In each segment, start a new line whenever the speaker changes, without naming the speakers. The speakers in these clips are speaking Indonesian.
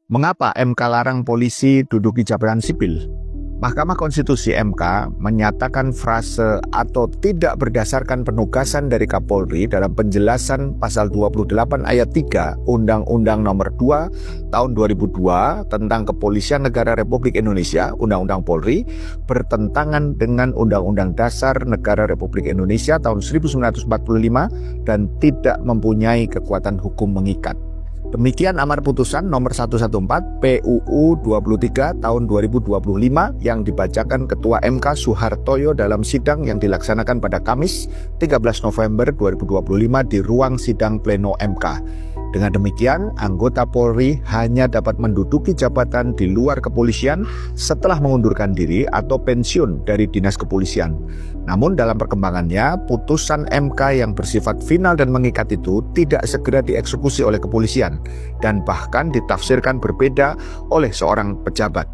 Mengapa MK larang polisi duduki jabatan sipil? Mahkamah Konstitusi MK menyatakan frase atau tidak berdasarkan penugasan dari Kapolri dalam penjelasan pasal 28 ayat 3 Undang-Undang Nomor 2 Tahun 2002 tentang Kepolisian Negara Republik Indonesia, Undang-Undang Polri, bertentangan dengan Undang-Undang Dasar Negara Republik Indonesia tahun 1945 dan tidak mempunyai kekuatan hukum mengikat. Demikian amar putusan nomor 114 PUU 23 tahun 2025 yang dibacakan Ketua MK Suhartoyo dalam sidang yang dilaksanakan pada Kamis 13 November 2025 di ruang sidang pleno MK. Dengan demikian, anggota Polri hanya dapat menduduki jabatan di luar kepolisian setelah mengundurkan diri atau pensiun dari dinas kepolisian. Namun dalam perkembangannya, putusan MK yang bersifat final dan mengikat itu tidak segera dieksekusi oleh kepolisian dan bahkan ditafsirkan berbeda oleh seorang pejabat.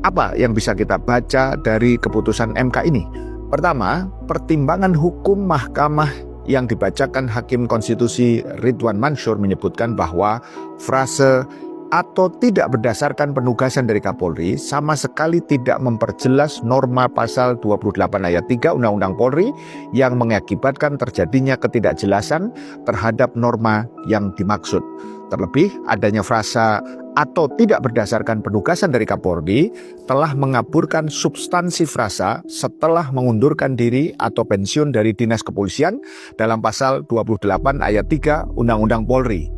Apa yang bisa kita baca dari keputusan MK ini? Pertama, pertimbangan hukum mahkamah yang dibacakan Hakim Konstitusi Ridwan Mansur menyebutkan bahwa frase atau tidak berdasarkan penugasan dari Kapolri sama sekali tidak memperjelas norma pasal 28 ayat 3 Undang-Undang Polri yang mengakibatkan terjadinya ketidakjelasan terhadap norma yang dimaksud. Terlebih, adanya frasa atau tidak berdasarkan penugasan dari Kapolri telah mengaburkan substansi frasa setelah mengundurkan diri atau pensiun dari dinas kepolisian dalam pasal 28 ayat 3 Undang-Undang Polri.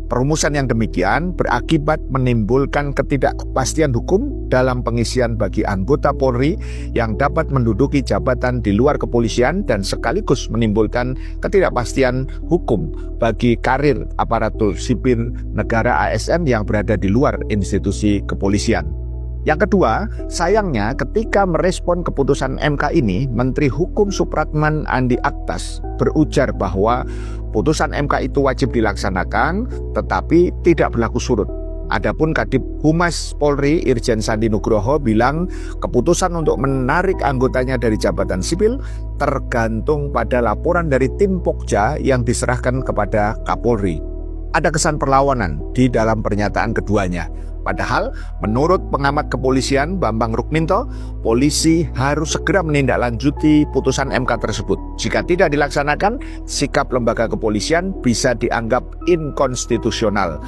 Perumusan yang demikian berakibat menimbulkan ketidakpastian hukum dalam pengisian bagi anggota Polri yang dapat menduduki jabatan di luar kepolisian dan sekaligus menimbulkan ketidakpastian hukum bagi karir aparatur sipil negara ASN yang berada di luar institusi kepolisian. Yang kedua, sayangnya ketika merespon keputusan MK ini, Menteri Hukum Supratman Andi Aktas berujar bahwa putusan MK itu wajib dilaksanakan tetapi tidak berlaku surut. Adapun Kadip Humas Polri Irjen Sandi Nugroho bilang keputusan untuk menarik anggotanya dari jabatan sipil tergantung pada laporan dari tim Pokja yang diserahkan kepada Kapolri. Ada kesan perlawanan di dalam pernyataan keduanya. Padahal menurut pengamat kepolisian Bambang Rukminto, polisi harus segera menindaklanjuti putusan MK tersebut. Jika tidak dilaksanakan, sikap lembaga kepolisian bisa dianggap inkonstitusional.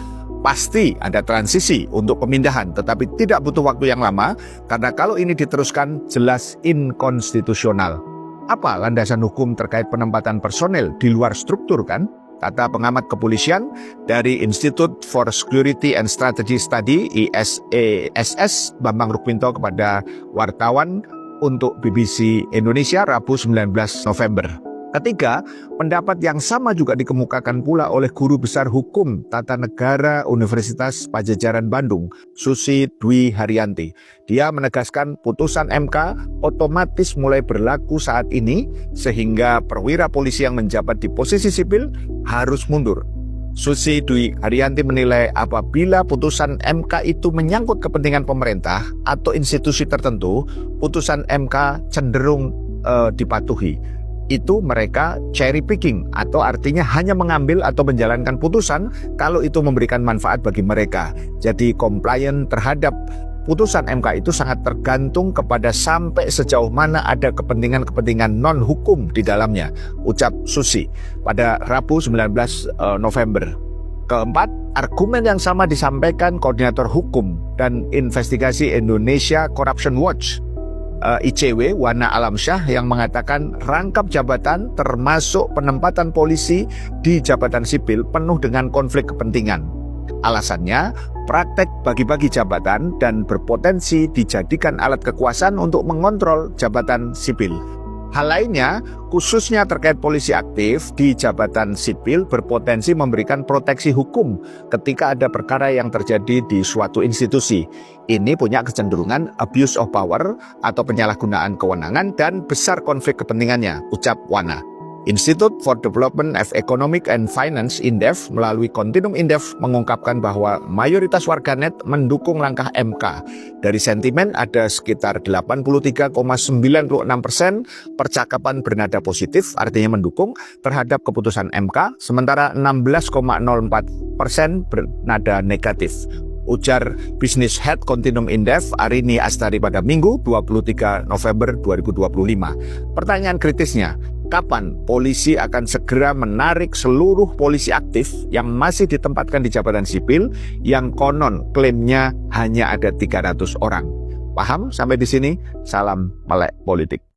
Pasti ada transisi untuk pemindahan, tetapi tidak butuh waktu yang lama, karena kalau ini diteruskan jelas inkonstitusional. Apa landasan hukum terkait penempatan personel di luar struktur kan? Kata pengamat kepolisian dari Institute for Security and Strategy Study ISESS Bambang Rukminto kepada wartawan untuk BBC Indonesia Rabu 19 November. Ketiga, pendapat yang sama juga dikemukakan pula oleh Guru Besar Hukum Tata Negara Universitas Padjadjaran Bandung, Susi Dwi Haryanti. Dia menegaskan putusan MK otomatis mulai berlaku saat ini sehingga perwira polisi yang menjabat di posisi sipil harus mundur. Susi Dwi Haryanti menilai apabila putusan MK itu menyangkut kepentingan pemerintah atau institusi tertentu, putusan MK cenderung dipatuhi. Itu mereka cherry picking atau artinya hanya mengambil atau menjalankan putusan kalau itu memberikan manfaat bagi mereka. Jadi compliant terhadap putusan MK itu sangat tergantung kepada sampai sejauh mana ada kepentingan-kepentingan non-hukum di dalamnya, ucap Susi pada Rabu 19 November. Keempat, argumen yang sama disampaikan Koordinator Hukum dan Investigasi Indonesia Corruption Watch ICW Wana Alamsyah yang mengatakan rangkap jabatan termasuk penempatan polisi di jabatan sipil penuh dengan konflik kepentingan. Alasannya, praktek bagi-bagi jabatan dan berpotensi dijadikan alat kekuasaan untuk mengontrol jabatan sipil. Hal lainnya, khususnya terkait polisi aktif di jabatan sipil berpotensi memberikan proteksi hukum ketika ada perkara yang terjadi di suatu institusi. Ini punya kecenderungan abuse of power atau penyalahgunaan kewenangan dan besar konflik kepentingannya, ucap Wana. Institute for Development of Economic and Finance (INDEF) melalui Continuum INDEF mengungkapkan bahwa mayoritas warganet mendukung langkah MK. Dari sentimen ada sekitar 83,96% percakapan bernada positif, artinya mendukung terhadap keputusan MK, sementara 16,04% bernada negatif. Ujar Business Head Continuum Indef Arini Astari pada Minggu 23 November 2025. Pertanyaan kritisnya, kapan polisi akan segera menarik seluruh polisi aktif yang masih ditempatkan di jabatan sipil yang konon klaimnya hanya ada 300 orang? Paham sampai di sini? Salam melek politik.